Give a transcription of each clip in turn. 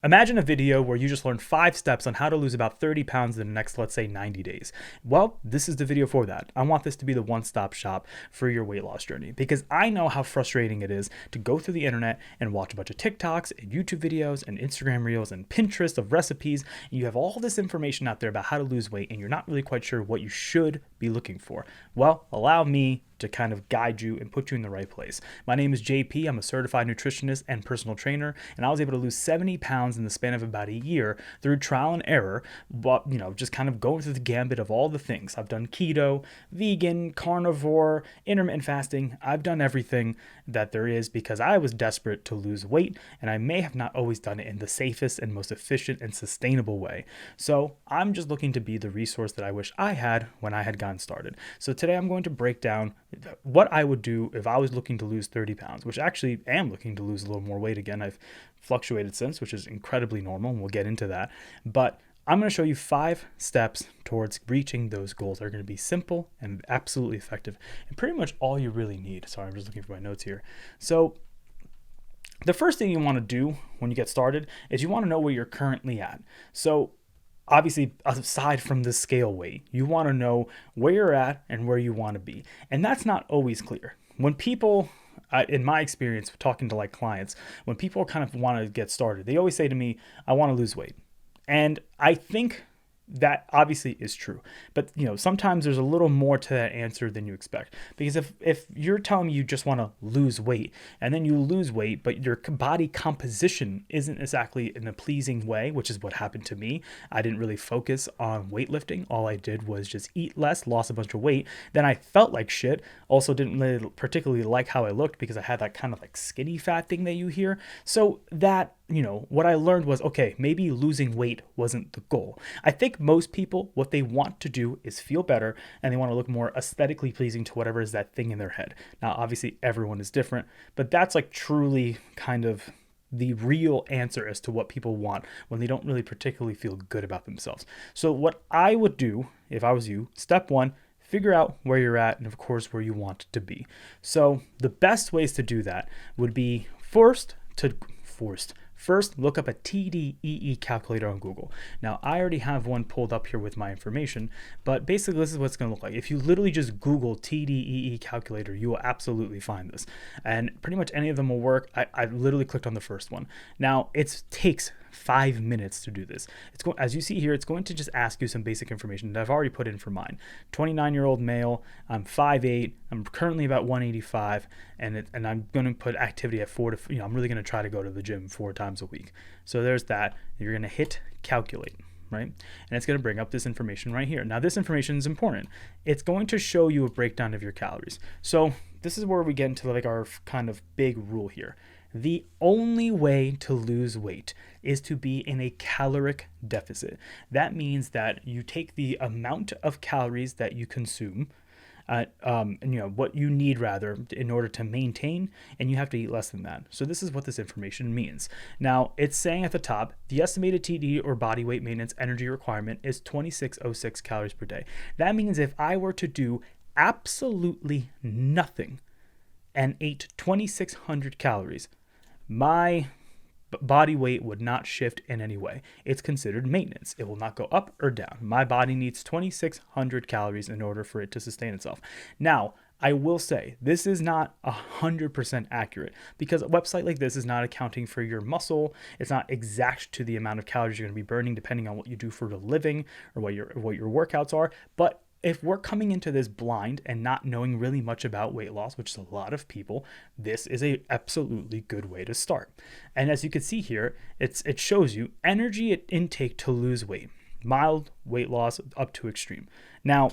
Imagine a video where you just learn 5 steps on how to lose about 30 pounds in the next, let's say, 90 days. Well, this is the video for that. I want this to be the one-stop shop for your weight loss journey because I know how frustrating it is to go through the internet and watch a bunch of TikToks and YouTube videos and Instagram reels and Pinterest of recipes. And you have all this information out there about how to lose weight and you're not really quite sure what you should be looking for. Well, allow me to kind of guide you and put you in the right place. My name is JP. I'm a certified nutritionist and personal trainer, and I was able to lose 70 pounds in the span of about a year through trial and error, but just kind of going through the gambit of all the things. I've done keto, vegan, carnivore, intermittent fasting. I've done everything that there is because I was desperate to lose weight, and I may have not always done it in the safest and most efficient and sustainable way. So I'm just looking to be the resource that I wish I had when I had gotten started. So today I'm going to break down what I would do if I was looking to lose 30 pounds, which actually am looking to lose a little more weight again. I've fluctuated since, which is incredibly normal, and we'll get into that. But I'm going to show you 5 steps towards reaching those goals that are going to be simple and absolutely effective and pretty much all you really need. Sorry, I'm just looking for my notes here. So the first thing you want to do when you get started is you want to know where you're currently at. So obviously, aside from the scale weight, you want to know where you're at and where you want to be. And that's not always clear. When people, in my experience, talking to like clients, when people kind of want to get started, they always say to me, I want to lose weight. And I think that obviously is true. But sometimes there's a little more to that answer than you expect. Because if you're telling me you just want to lose weight and then you lose weight, but your body composition isn't exactly in a pleasing way, which is what happened to me. I didn't really focus on weightlifting. All I did was just eat less, lost a bunch of weight. Then I felt like shit. Also didn't really particularly like how I looked because I had that kind of like skinny fat thing that you hear. So that what I learned was, okay, maybe losing weight wasn't the goal. I think most people, what they want to do is feel better and they want to look more aesthetically pleasing to whatever is that thing in their head. Now, obviously, everyone is different, but that's like truly kind of the real answer as to what people want when they don't really particularly feel good about themselves. So what I would do if I was you, step 1, figure out where you're at and of course where you want to be. So the best ways to do that would be First, look up a TDEE calculator on Google. Now, I already have one pulled up here with my information, but basically this is what it's going to look like. If you literally just Google TDEE calculator, you will absolutely find this. And pretty much any of them will work. I literally clicked on the first one. Now, it takes 5 minutes to do this. As you see here, it's going to just ask you some basic information that I've already put in for mine. 29-year-old male, I'm 5'8", I'm currently about 185, and I'm going to put activity at 4 to, I'm really going to try to go to the gym 4 times a week. So there's that. You're going to hit calculate, right? And it's going to bring up this information right here. Now, this information is important. It's going to show you a breakdown of your calories. So this is where we get into like our kind of big rule here. The only way to lose weight is to be in a caloric deficit. That means that you take the amount of calories that you consume, what you need rather in order to maintain, and you have to eat less than that. So this is what this information means. Now, it's saying at the top, the estimated TD or body weight maintenance energy requirement is 2606 calories per day. That means if I were to do absolutely nothing and ate 2600 calories, my body weight would not shift in any way. It's considered maintenance. It will not go up or down. My body needs 2600 calories in order for it to sustain itself. Now, I will say this is not 100% accurate because a website like this is not accounting for your muscle. It's not exact to the amount of calories you're going to be burning depending on what you do for a living or what your workouts are. But if we're coming into this blind and not knowing really much about weight loss, which is a lot of people, this is a absolutely good way to start. And as you can see here, it shows you energy intake to lose weight, mild weight loss up to extreme. Now,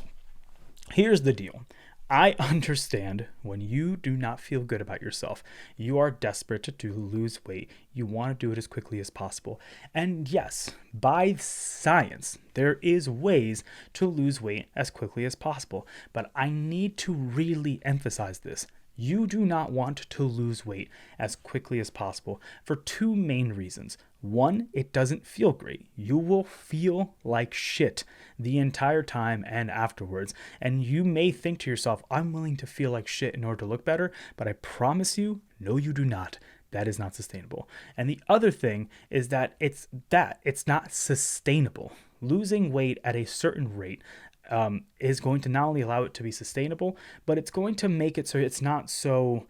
here's the deal. I understand when you do not feel good about yourself, you are desperate to lose weight. You want to do it as quickly as possible. And yes, by science, there is ways to lose weight as quickly as possible. But I need to really emphasize this. You do not want to lose weight as quickly as possible for 2 main reasons. 1, it doesn't feel great. You will feel like shit the entire time and afterwards. And you may think to yourself, I'm willing to feel like shit in order to look better, but I promise you, no, you do not. That is not sustainable. And the other thing is that it's not sustainable. Losing weight at a certain rate is going to not only allow it to be sustainable, but it's going to make it so it's not so,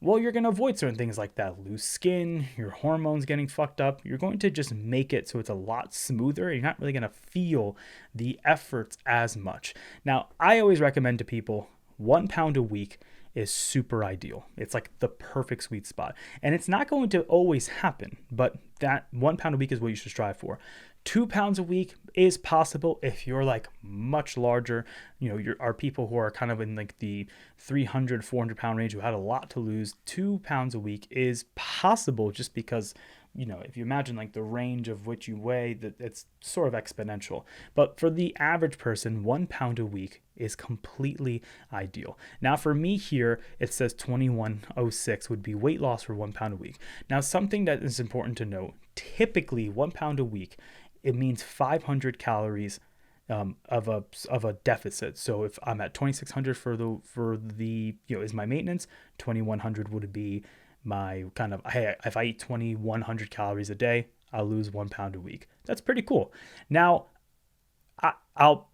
well, you're going to avoid certain things like that loose skin, your hormones getting fucked up. You're going to just make it so it's a lot smoother. You're not really going to feel the efforts as much. Now, I always recommend to people 1 pound a week is super ideal. It's like the perfect sweet spot. And it's not going to always happen, but that 1 pound a week is what you should strive for. 2 pounds a week is possible if you're like much larger. Are people who are kind of in like the 300, 400 pound range who had a lot to lose. 2 pounds a week is possible just because, if you imagine like the range of which you weigh, that it's sort of exponential. But for the average person, 1 pound a week is completely ideal. Now for me here, it says 2106 would be weight loss for 1 pound a week. Now something that is important to note, typically 1 pound a week, it means 500 calories of a deficit. So if I'm at 2600 for the is my maintenance, 2100 would be my kind of, hey, if I eat 2100 calories a day, I'll lose 1 pound a week. That's pretty cool. Now,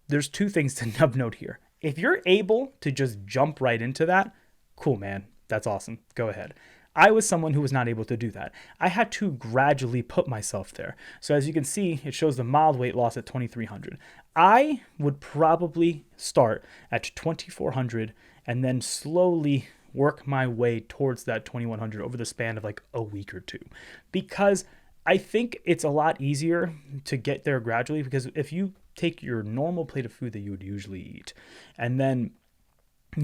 there's two things to note here. If you're able to just jump right into that, cool, man. That's awesome. Go ahead. I was someone who was not able to do that. I had to gradually put myself there. So as you can see, it shows the mild weight loss at 2300. I would probably start at 2400 and then slowly work my way towards that 2100 over the span of like a week or two, because I think it's a lot easier to get there gradually. Because if you take your normal plate of food that you would usually eat, and then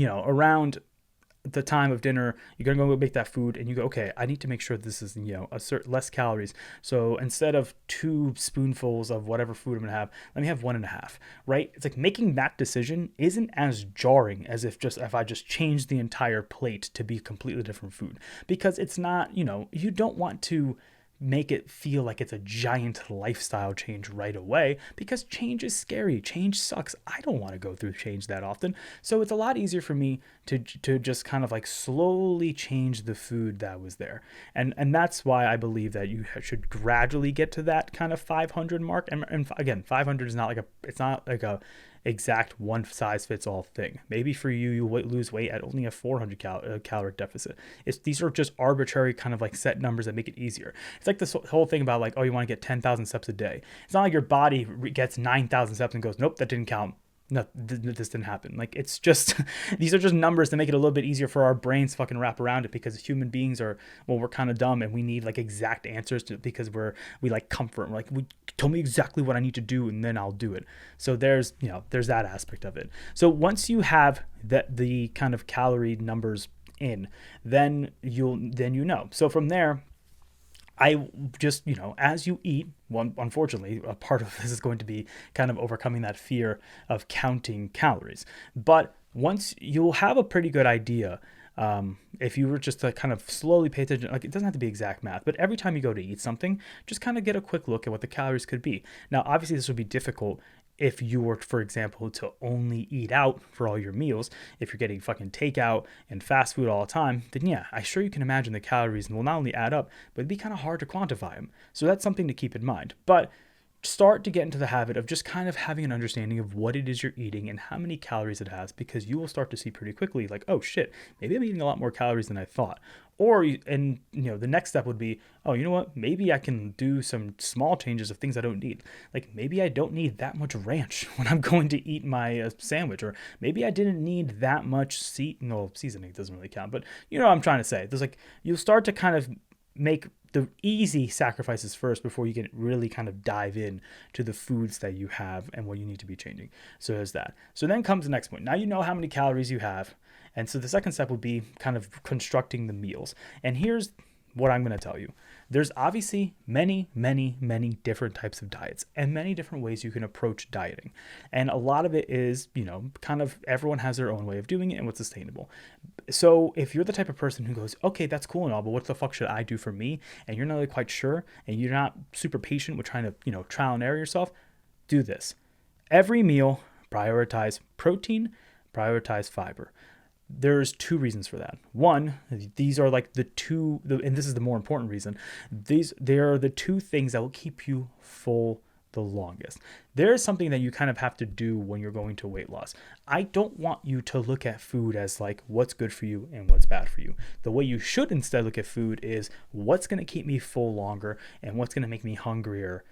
around the time of dinner, you're gonna go make that food, and you go, okay, I need to make sure this is a certain less calories. So instead of 2 spoonfuls of whatever food I'm gonna have, let me have 1.5. Right? It's like making that decision isn't as jarring as if I just changed the entire plate to be completely different food, because it's not. You don't want to make it feel like it's a giant lifestyle change right away, because change is scary. Change sucks. I don't want to go through change that often. So it's a lot easier for me to just kind of like slowly change the food that was there. And that's why I believe that you should gradually get to that kind of 500 mark. And again, 500 is not like a exact one size fits all thing. Maybe for you lose weight at only a 400 calorie deficit. These are just arbitrary kind of like set numbers that make it easier. It's like this whole thing about like, oh, you want to get 10,000 steps a day. It's not like your body gets 9,000 steps and goes, nope, that didn't count. No, this didn't happen. Like, it's just, these are just numbers to make it a little bit easier for our brains to fucking wrap around it, because human beings we're kind of dumb, and we need like exact answers because we like comfort. We're like, tell me exactly what I need to do and then I'll do it. So there's that aspect of it. So once you have the kind of calorie numbers in, then So from there, I just, as you eat, unfortunately, a part of this is going to be kind of overcoming that fear of counting calories. But once you'll have a pretty good idea, if you were just to kind of slowly pay attention, like, it doesn't have to be exact math, but every time you go to eat something, just kind of get a quick look at what the calories could be. Now, obviously, this would be difficult if you were, for example, to only eat out for all your meals. If you're getting fucking takeout and fast food all the time, then yeah, I sure you can imagine the calories will not only add up, but it'd be kind of hard to quantify them. So that's something to keep in mind. But start to get into the habit of just kind of having an understanding of what it is you're eating and how many calories it has, because you will start to see pretty quickly like, oh shit, maybe I'm eating a lot more calories than I thought. The next step would be, oh, you know what? Maybe I can do some small changes of things I don't need. Like, maybe I don't need that much ranch when I'm going to eat my sandwich, or maybe I didn't need that much seasoning doesn't really count, but you know what I'm trying to say. There's like, you'll start to kind of make the easy sacrifices first before you can really kind of dive in to the foods that you have and what you need to be changing. So there's that. So then comes the next point. Now you know how many calories you have. And so the second step would be kind of constructing the meals. And here's what I'm going to tell you. There's obviously many, many, many different types of diets and many different ways you can approach dieting. And a lot of it is, kind of everyone has their own way of doing it and what's sustainable. So if you're the type of person who goes, okay, that's cool and all, but what the fuck should I do for me? And you're not really quite sure, and you're not super patient with trying to, trial and error yourself, do this. Every meal, prioritize protein, prioritize fiber. there's two reasons for that. One, these are like and this is the more important reason. They are the two things that will keep you full the longest. There is something that you kind of have to do when you're going to weight loss. I don't want you to look at food as like what's good for you and what's bad for you. The way you should instead look at food is what's going to keep me full longer and what's going to make me hungrier,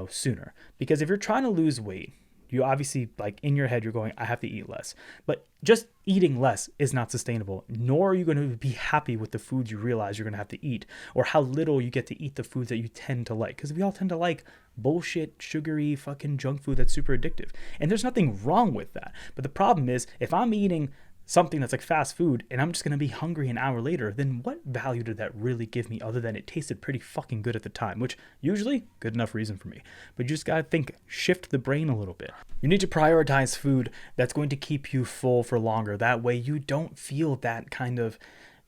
sooner. Because if you're trying to lose weight, you obviously, like, in your head, you're going, I have to eat less. But just eating less is not sustainable, nor are you going to be happy with the foods you realize you're going to have to eat, or how little you get to eat the foods that you tend to like. Because we all tend to like bullshit, sugary, fucking junk food that's super addictive. And there's nothing wrong with that. But the problem is, if I'm eating something that's like fast food and I'm just going to be hungry an hour later, then what value did that really give me other than it tasted pretty fucking good at the time, which usually good enough reason for me. But you just got to think, shift the brain a little bit. You need to prioritize food that's going to keep you full for longer. That way you don't feel that kind of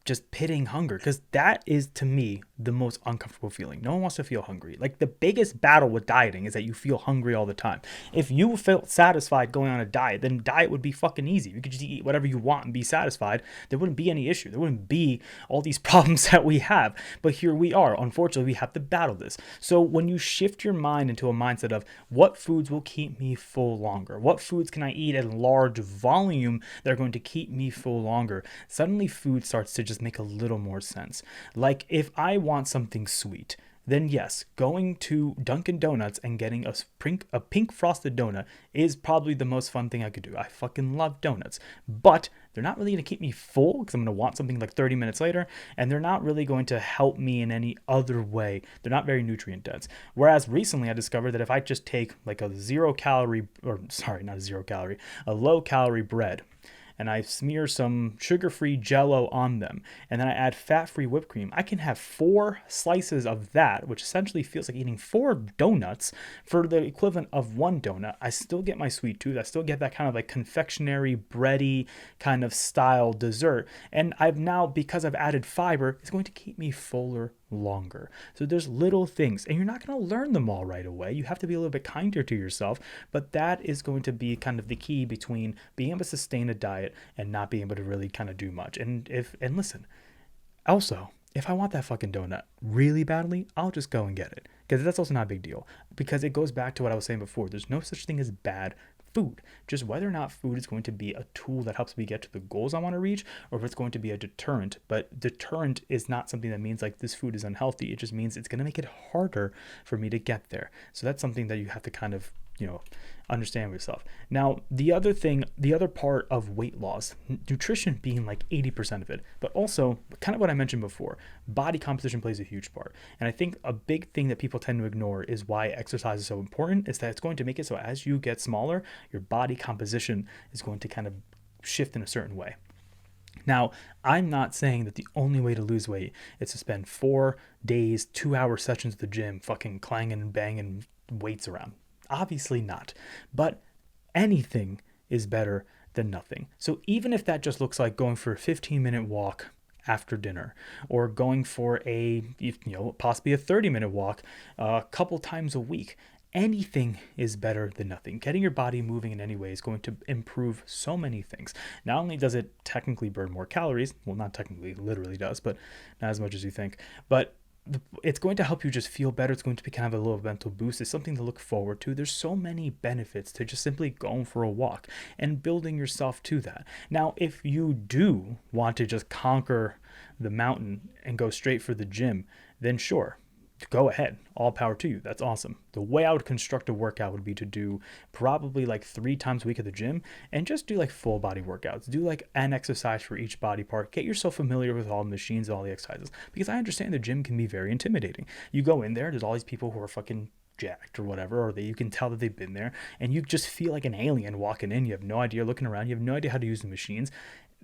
just pitting hunger, because that is, to me, the most uncomfortable feeling. No one wants to feel hungry. Like, the biggest battle with dieting is that you feel hungry all the time. If you felt satisfied going on a diet, then diet would be fucking easy. You could just eat whatever you want and be satisfied. There wouldn't be any issue. There wouldn't be all these problems that we have. But here we are. Unfortunately, we have to battle this. So when you shift your mind into a mindset of what foods will keep me full longer, what foods can I eat at large volume that are going to keep me full longer, suddenly food starts to just make a little more sense. Like, if I want something sweet, then yes, going to Dunkin' Donuts and getting a pink frosted donut is probably the most fun thing I could do. I fucking love donuts, but they're not really going to keep me full because I'm going to want something like 30 minutes later, and they're not really going to help me in any other way. They're not very nutrient dense. Whereas recently I discovered that if I just take like a low calorie bread, and I smear some sugar-free Jell-O on them, and then I add fat-free whipped cream, I can have 4 slices of that, which essentially feels like eating 4 donuts for the equivalent of 1 donut. I still get my sweet tooth. I still get that kind of like confectionery, bready kind of style dessert. And I've now, because I've added fiber, it's going to keep me fuller longer. So there's little things, and you're not going to learn them all right away. You have to be a little bit kinder to yourself, but that is going to be kind of the key between being able to sustain a diet and not being able to really kind of do much. And listen, also, if I want that fucking donut really badly, I'll just go and get it, because that's also not a big deal, because it goes back to what I was saying before. There's no such thing as bad food, just whether or not food is going to be a tool that helps me get to the goals I want to reach, or if it's going to be a deterrent. But deterrent is not something that means like this food is unhealthy. It just means it's going to make it harder for me to get there. So that's something that you have to kind of, understand yourself. Now, the other part of weight loss, nutrition being like 80% of it, but also kind of what I mentioned before, body composition plays a huge part. And I think a big thing that people tend to ignore is why exercise is so important, is that it's going to make it so as you get smaller, your body composition is going to kind of shift in a certain way. Now, I'm not saying that the only way to lose weight is to spend 4 days, 2-hour sessions at the gym, fucking clanging and banging weights around. Obviously not, but anything is better than nothing. So even if that just looks like going for a 15-minute walk after dinner, or going for possibly a 30-minute walk a couple times a week, anything is better than nothing. Getting your body moving in any way is going to improve so many things. Not only does it technically burn more calories, well, not technically, it literally does, but not as much as you think, but it's going to help you just feel better. It's going to be kind of a little mental boost. It's something to look forward to. There's so many benefits to just simply going for a walk and building yourself to that. Now, if you do want to just conquer the mountain and go straight for the gym, then sure, go ahead. All power to you. That's awesome. The way I would construct a workout would be to do probably like 3 times a week at the gym and just do like full body workouts. Do like an exercise for each body part. Get yourself familiar with all the machines, all the exercises, because I understand the gym can be very intimidating. You go in there, there's all these people who are fucking jacked or whatever, or that you can tell that they've been there, and you just feel like an alien walking in. You have no idea, looking around, you have no idea how to use the machines.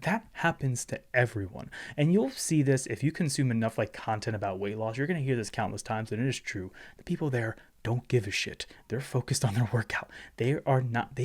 That happens to everyone. And you'll see this if you consume enough like content about weight loss. You're going to hear this countless times, and it is true. The people there don't give a shit. They're focused on their workout. They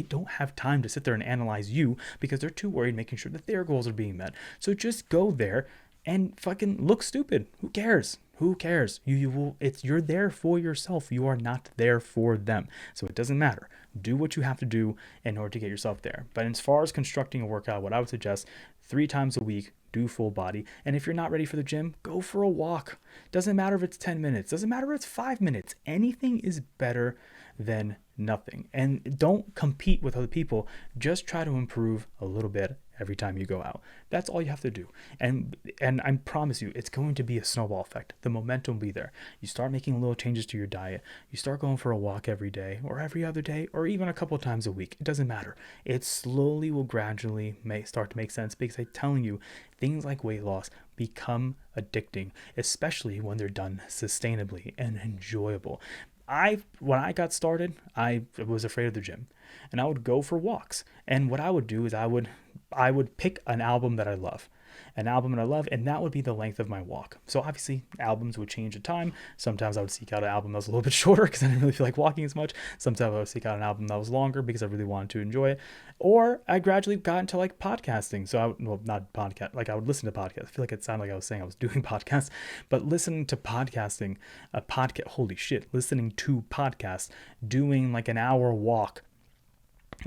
don't have time to sit there and analyze you, because they're too worried making sure that their goals are being met. So just go there and fucking look stupid. Who cares? Who cares? You're there for yourself. You are not there for them. So it doesn't matter. Do what you have to do in order to get yourself there. But as far as constructing a workout, what I would suggest, 3 times a week, do full body. And if you're not ready for the gym, go for a walk. Doesn't matter if it's 10 minutes, doesn't matter if it's 5 minutes. Anything is better than nothing. And don't compete with other people. Just try to improve a little bit every time you go out. That's all you have to do. And I promise you, it's going to be a snowball effect. The momentum will be there. You start making little changes to your diet. You start going for a walk every day or every other day or even a couple of times a week. It doesn't matter. It slowly will gradually start to make sense, because I'm telling you, things like weight loss become addicting, especially when they're done sustainably and enjoyable. When I got started, I was afraid of the gym, and I would go for walks. And what I would do is I would pick an album that I love, and that would be the length of my walk. So obviously albums would change at time. Sometimes I would seek out an album that was a little bit shorter because I didn't really feel like walking as much. Sometimes I would seek out an album that was longer because I really wanted to enjoy it. Or I gradually got into like podcasting. So not podcast, like I would listen to podcasts. I feel like it sounded like I was saying I was doing podcasts, but listening to podcasting, listening to podcasts, doing like an hour walk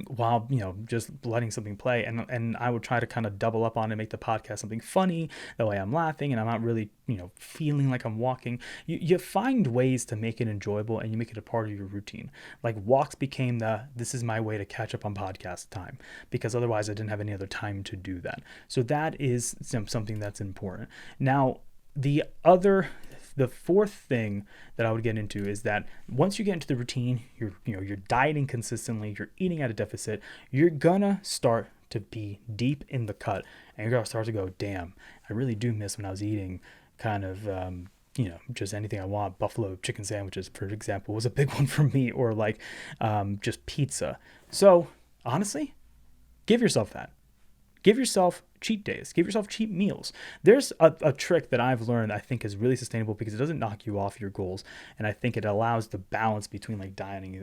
while, just letting something play. And I would try to kind of double up on it, make the podcast something funny. That way I'm laughing and I'm not really, feeling like I'm walking. You find ways to make it enjoyable, and you make it a part of your routine. Like walks became this is my way to catch up on podcast time, because otherwise I didn't have any other time to do that. So that is something that's important. Now, the fourth thing that I would get into is that once you get into the routine, you're dieting consistently, you're eating at a deficit, you're gonna start to be deep in the cut, and you're gonna start to go, damn, I really do miss when I was eating kind of, just anything I want. Buffalo chicken sandwiches, for example, was a big one for me, or like just pizza. So honestly, give yourself that. Give yourself cheat days. Give yourself cheat meals. There's a trick that I've learned I think is really sustainable, because it doesn't knock you off your goals, and I think it allows the balance between like dieting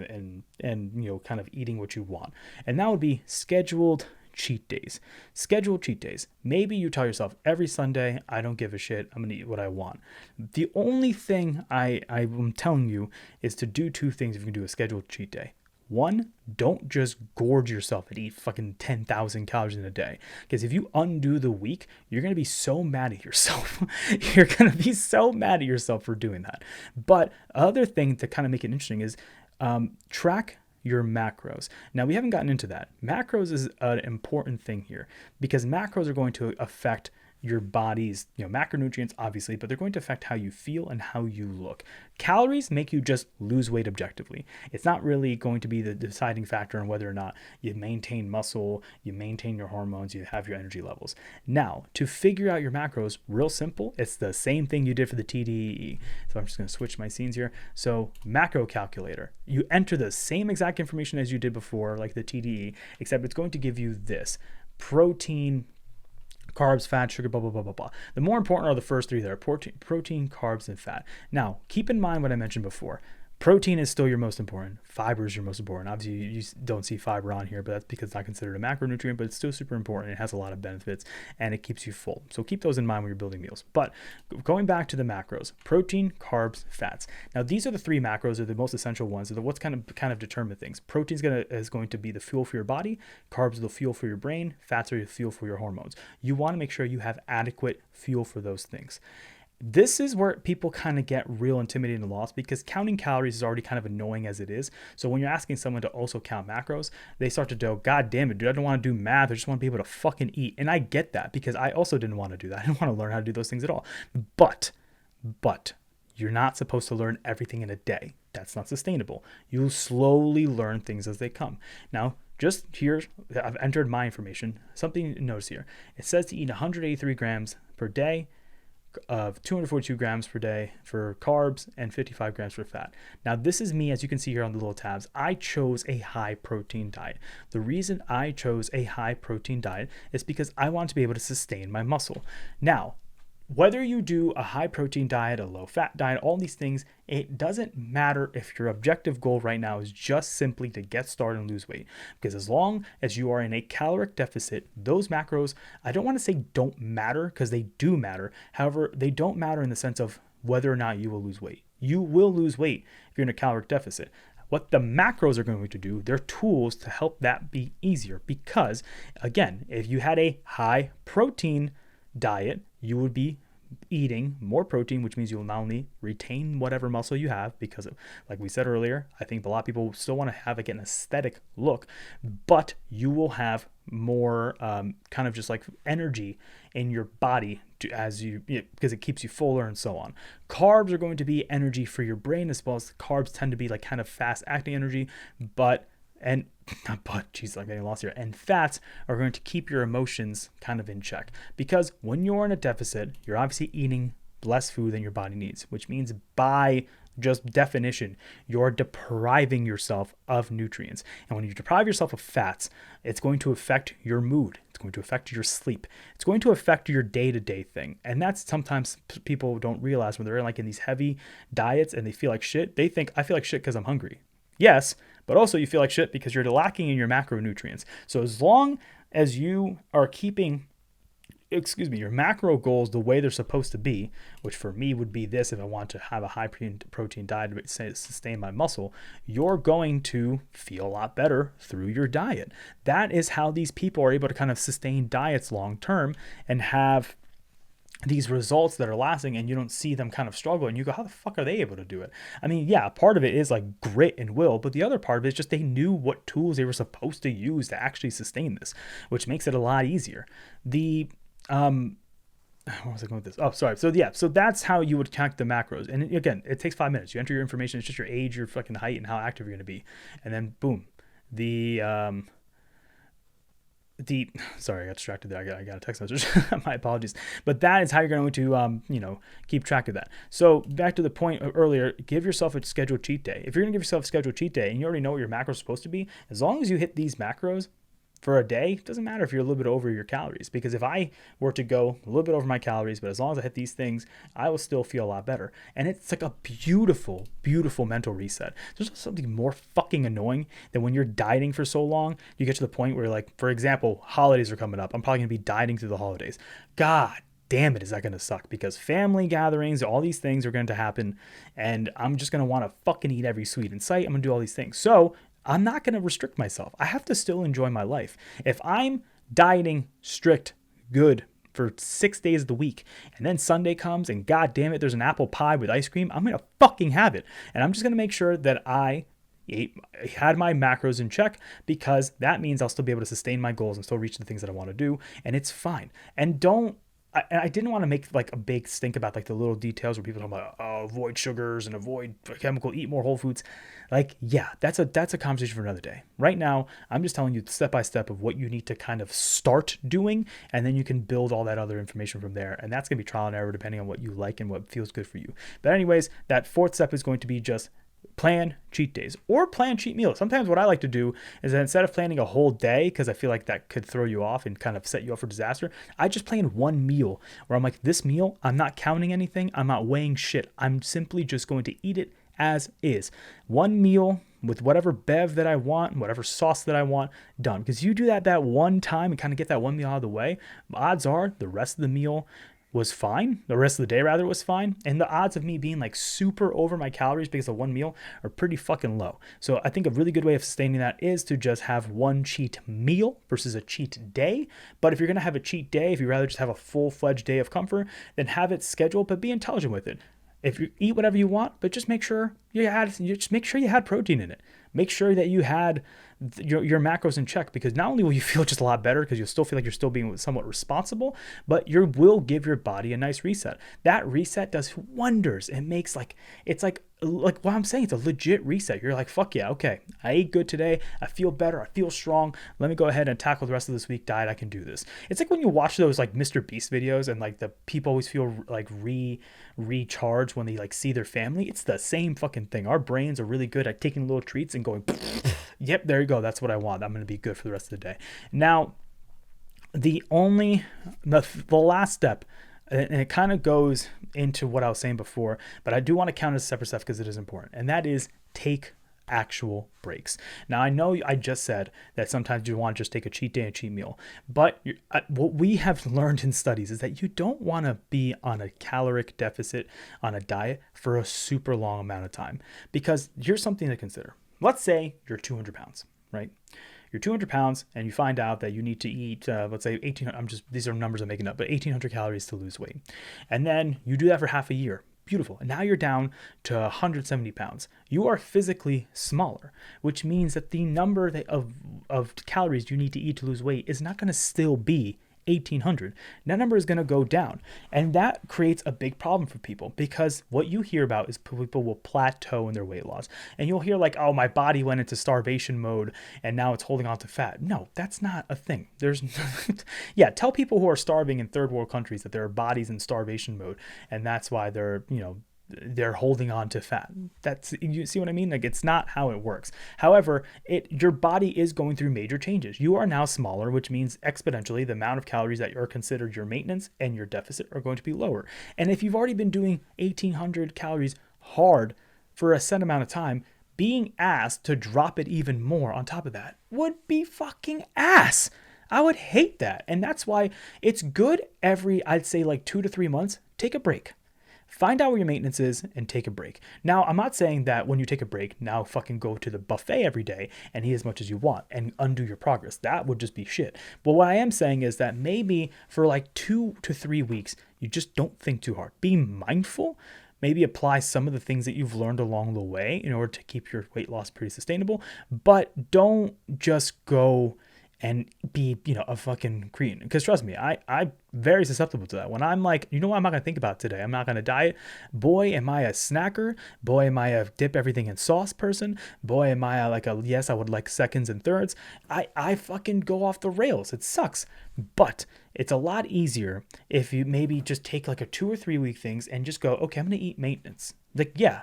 and kind of eating what you want. And that would be scheduled cheat days. Scheduled cheat days. Maybe you tell yourself, every Sunday, I don't give a shit, I'm gonna eat what I want. The only thing I'm telling you is to do two things if you can do a scheduled cheat day. One, don't just gorge yourself and eat fucking 10,000 calories in a day. Because if you undo the week, you're going to be so mad at yourself. You're going to be so mad at yourself for doing that. But other thing to kind of make it interesting is track your macros. Now, we haven't gotten into that. Macros is an important thing here, because macros are going to affect your body's, macronutrients, obviously, but they're going to affect how you feel and how you look. Calories make you just lose weight objectively. It's not really going to be the deciding factor on whether or not you maintain muscle, you maintain your hormones, you have your energy levels. Now, to figure out your macros, real simple, it's the same thing you did for the TDEE. So I'm just going to switch my scenes here. So macro calculator, you enter the same exact information as you did before, like the TDEE, except it's going to give you this: protein, carbs, fat, sugar, blah, blah, blah, blah, blah. The more important are the first three there: protein, carbs, and fat. Now, keep in mind what I mentioned before. Protein is still your most important. Fiber is your most important. Obviously, you don't see fiber on here, but that's because it's not considered a macronutrient, but it's still super important. It has a lot of benefits, and it keeps you full. So keep those in mind when you're building meals. But going back to the macros: protein, carbs, fats. Now, these are the three macros, are the most essential ones. They're what's kind of determine things. Protein is going to be the fuel for your body. Carbs are the fuel for your brain. Fats are the fuel for your hormones. You want to make sure you have adequate fuel for those things. This is where people kind of get real intimidated and lost, because counting calories is already kind of annoying as it is. So when you're asking someone to also count macros, they start to go, God damn it, dude, I don't want to do math. I just want to be able to fucking eat. And I get that, because I also didn't want to do that. I didn't want to learn how to do those things at all. But you're not supposed to learn everything in a day. That's not sustainable. You'll slowly learn things as they come. Now, just here, I've entered my information. Something to notice here. It says to eat 183 grams per day of 242 grams per day for carbs and 55 grams for fat. Now, this is me, as you can see here on the little tabs. I chose a high protein diet. The reason I chose a high protein diet is because I want to be able to sustain my muscle. Now, whether you do a high protein diet, a low fat diet, all these things, it doesn't matter if your objective goal right now is just simply to get started and lose weight. Because as long as you are in a caloric deficit, those macros, I don't want to say don't matter, because they do matter. However, they don't matter in the sense of whether or not you will lose weight. You will lose weight if you're in a caloric deficit. What the macros are going to do, they're tools to help that be easier. Because again, if you had a high protein diet, you would be eating more protein, which means you'll not only retain whatever muscle you have, because like we said earlier, I think a lot of people still want to have like an aesthetic look, but you will have more kind of just like energy in your body because it keeps you fuller and so on. Carbs are going to be energy for your brain, as well as carbs tend to be like kind of fast acting energy, and fats are going to keep your emotions kind of in check, because when you're in a deficit, you're obviously eating less food than your body needs, which means by just definition, you're depriving yourself of nutrients. And when you deprive yourself of fats, it's going to affect your mood. It's going to affect your sleep. It's going to affect your day-to-day thing. And that's sometimes people don't realize when they're like in these heavy diets and they feel like shit. They think, I feel like shit because I'm hungry. Yes, but also you feel like shit because you're lacking in your macronutrients. So as long as you are keeping your macro goals the way they're supposed to be, which for me would be this: if I want to have a high protein diet to sustain my muscle, you're going to feel a lot better through your diet. That is how these people are able to kind of sustain diets long term and have these results that are lasting, and you don't see them kind of struggle and you go, how the fuck are they able to do it? I mean, yeah, part of it is like grit and will, but the other part of it is just they knew what tools they were supposed to use to actually sustain this, which makes it a lot easier. Where was I going with this? Oh, sorry. So that's how you would calculate the macros. And again, it takes 5 minutes. You enter your information. It's just your age, your fucking height, and how active you're going to be. And then boom, sorry, I got distracted there. I got a text message. My apologies. But that is how you're going to, keep track of that. So back to the point earlier, give yourself a scheduled cheat day. If you're going to give yourself a scheduled cheat day and you already know what your macros are supposed to be, as long as you hit these macros for a day, it doesn't matter if you're a little bit over your calories, because if I were to go a little bit over my calories, but as long as I hit these things, I will still feel a lot better. And it's like a beautiful, beautiful mental reset. There's something more fucking annoying than when you're dieting for so long, you get to the point where, like, for example, holidays are coming up. I'm probably going to be dieting through the holidays. God damn it, is that going to suck, because family gatherings, all these things are going to happen, and I'm just going to want to fucking eat every sweet in sight. I'm going to do all these things. So I'm not going to restrict myself. I have to still enjoy my life. If I'm dieting strict, good for 6 days of the week, and then Sunday comes and god damn it, there's an apple pie with ice cream, I'm going to fucking have it. And I'm just going to make sure that I had my macros in check, because that means I'll still be able to sustain my goals and still reach the things that I want to do. And it's fine. And I didn't want to make like a big stink about like the little details where people talk about avoid sugars and avoid chemical, eat more whole foods. Like, yeah, that's a conversation for another day. Right now, I'm just telling you step by step of what you need to kind of start doing, and then you can build all that other information from there. And that's gonna be trial and error depending on what you like and what feels good for you. But anyways, that fourth step is going to be just plan cheat days or plan cheat meals. Sometimes what I like to do is that instead of planning a whole day, because I feel like that could throw you off and kind of set you up for disaster, I just plan one meal where I'm like, this meal, I'm not counting anything. I'm not weighing shit. I'm simply just going to eat it as is. One meal with whatever bev that I want, whatever sauce that I want, done. Because you do that one time and kind of get that one meal out of the way, odds are the rest of the meal was fine. The rest of the day rather was fine. And the odds of me being like super over my calories because of one meal are pretty fucking low. So I think a really good way of sustaining that is to just have one cheat meal versus a cheat day. But if you're going to have a cheat day, if you rather just have a full-fledged day of comfort, then have it scheduled, but be intelligent with it. If you eat whatever you want, but just make sure you had protein in it. Make sure that you had your macros in check, because not only will you feel just a lot better because you'll still feel like you're still being somewhat responsible, but you will give your body a nice reset. That reset does wonders. It makes it's like what I'm saying, it's a legit reset. You're like, fuck yeah, okay, I ate good today. I feel better. I feel strong. Let me go ahead and tackle the rest of this week diet. I can do this. It's like when you watch those like Mr. Beast videos and like the people always feel like recharged when they like see their family. It's the same fucking thing. Our brains are really good at taking little treats and going, yep, there you go. That's what I want. I'm going to be good for the rest of the day. Now, the last step, and it kind of goes into what I was saying before, but I do want to count as separate stuff because it is important, and that is take actual breaks. Now, I know I just said that sometimes you want to just take a cheat day and a cheat meal, but what we have learned in studies is that you don't want to be on a caloric deficit on a diet for a super long amount of time, because here's something to consider. Let's say you're 200 pounds, right? You're 200 pounds and you find out that you need to eat, let's say 1800, these are numbers I'm making up, but 1800 calories to lose weight. And then you do that for half a year. Beautiful. And now you're down to 170 pounds. You are physically smaller, which means that the number of calories you need to eat to lose weight is not going to still be 1800. That number is going to go down. And that creates a big problem for people, because what you hear about is people will plateau in their weight loss. And you'll hear like, oh, my body went into starvation mode and now it's holding on to fat. No, that's not a thing. Yeah, tell people who are starving in third world countries that their body's in starvation mode and that's why they're holding on to fat. That's, you see what I mean? Like, it's not how it works. However, your body is going through major changes. You are now smaller, which means exponentially the amount of calories that are considered your maintenance and your deficit are going to be lower. And if you've already been doing 1800 calories hard for a set amount of time, being asked to drop it even more on top of that would be fucking ass. I would hate that. And that's why it's good every, I'd say like 2 to 3 months, take a break. Find out where your maintenance is and take a break. Now, I'm not saying that when you take a break, now fucking go to the buffet every day and eat as much as you want and undo your progress. That would just be shit. But what I am saying is that maybe for like 2 to 3 weeks, you just don't think too hard. Be mindful. Maybe apply some of the things that you've learned along the way in order to keep your weight loss pretty sustainable. But don't just go and be, a fucking cretin. Because trust me, I'm very susceptible to that. When I'm like, you know what I'm not going to think about today? I'm not going to diet. Boy, am I a snacker. Boy, am I a dip everything in sauce person. Boy, am I yes, I would like seconds and thirds. I fucking go off the rails. It sucks. But it's a lot easier if you maybe just take like a 2 or 3 week things and just go, okay, I'm going to eat maintenance. Like, yeah,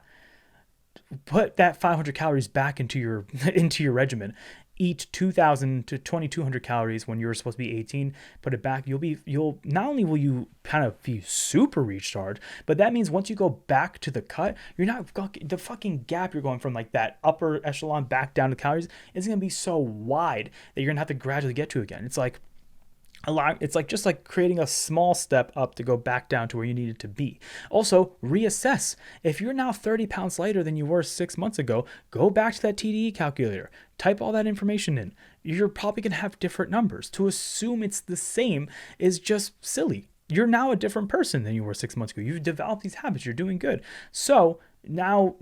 put that 500 calories back into your regimen. Eat 2,000 to 2,200 calories when you're supposed to be 18. Put it back. You'll not only will you kind of be super recharged, but that means once you go back to the cut, you're not the fucking gap you're going from like that upper echelon back down to calories is going to be so wide that you're going to have to gradually get to again. It's like just like creating a small step up to go back down to where you needed to be. Also, reassess. If you're now 30 pounds lighter than you were 6 months ago, go back to that TDE calculator. Type all that information in. You're probably going to have different numbers. To assume it's the same is just silly. You're now a different person than you were 6 months ago. You've developed these habits. You're doing good. So now,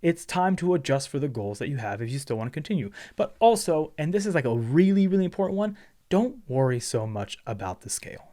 it's time to adjust for the goals that you have if you still want to continue. But also, and this is like a really, really important one, don't worry so much about the scale.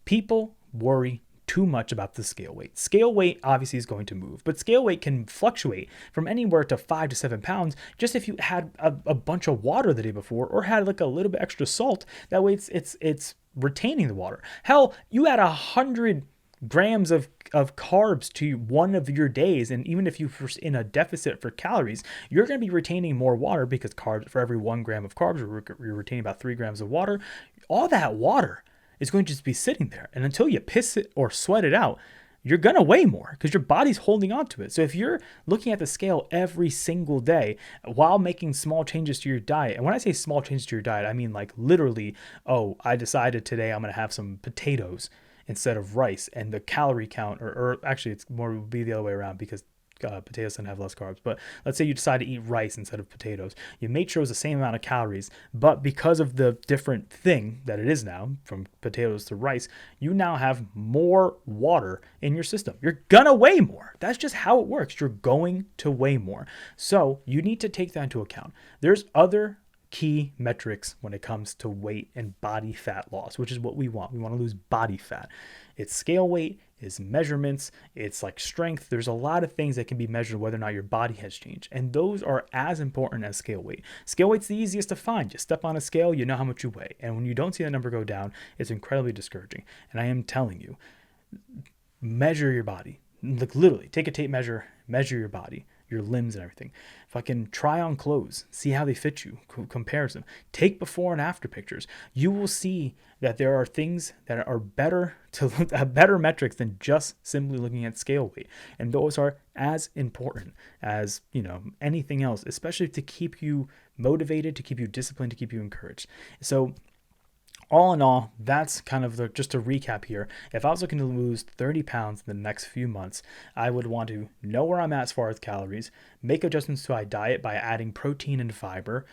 People worry too much about the scale weight. Scale weight obviously is going to move, but scale weight can fluctuate from anywhere to 5 to 7 pounds just if you had a bunch of water the day before or had like a little bit extra salt. That way it's retaining the water. Hell, you had 100 grams of carbs to one of your days, and even if you're in a deficit for calories, you're going to be retaining more water because carbs, for every 1 gram of carbs, you're retaining about 3 grams of water. All that water is going to just be sitting there, and until you piss it or sweat it out, you're going to weigh more because your body's holding on to it. So if you're looking at the scale every single day while making small changes to your diet, and when I say small changes to your diet, I mean like literally, oh, I decided today I'm going to have some potatoes instead of rice, and the calorie count, or actually it's more would be the other way around because potatoes tend to have less carbs. But let's say you decide to eat rice instead of potatoes. You make sure it's the same amount of calories, but because of the different thing that it is now, from potatoes to rice, you now have more water in your system. You're gonna weigh more. That's just how it works. You're going to weigh more. So you need to take that into account. There's other key metrics when it comes to weight and body fat loss, which is what we want. We want to lose body fat. It's scale weight, it's measurements, it's like strength. There's a lot of things that can be measured whether or not your body has changed. And those are as important as scale weight. Scale weight's the easiest to find. You step on a scale, you know how much you weigh. And when you don't see that number go down, it's incredibly discouraging. And I am telling you, measure your body. Like literally, take a tape measure, measure your body, your limbs and everything. Fucking try on clothes, see how they fit you, comparison. Take before and after pictures. You will see that there are things that are better metrics than just simply looking at scale weight. And those are as important as, anything else, especially to keep you motivated, to keep you disciplined, to keep you encouraged. So all in all, that's kind of just to recap here. If I was looking to lose 30 pounds in the next few months, I would want to know where I'm at as far as calories, make adjustments to my diet by adding protein and fiber,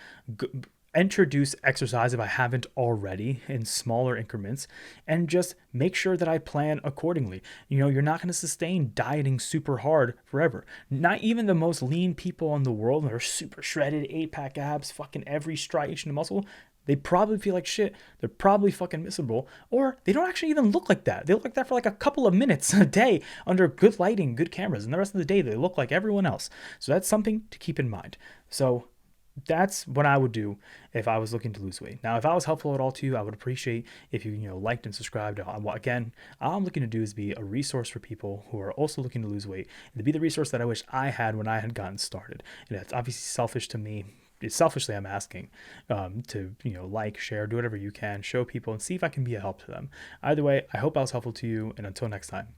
introduce exercise if I haven't already in smaller increments, and just make sure that I plan accordingly. You're not going to sustain dieting super hard forever. Not even the most lean people in the world that are super shredded, 8-pack abs, fucking every striation of muscle, they probably feel like shit. They're probably fucking miserable, or they don't actually even look like that. They look like that for like a couple of minutes a day under good lighting, good cameras, and the rest of the day they look like everyone else. So that's something to keep in mind. So that's what I would do if I was looking to lose weight. Now, if I was helpful at all to you, I would appreciate if you liked and subscribed. Again, all I'm looking to do is be a resource for people who are also looking to lose weight, and to be the resource that I wish I had when I had gotten started. And it's obviously selfish to me. It's selfishly I'm asking to like, share, do whatever you can, show people, and see if I can be a help to them. Either way, I hope I was helpful to you, and until next time.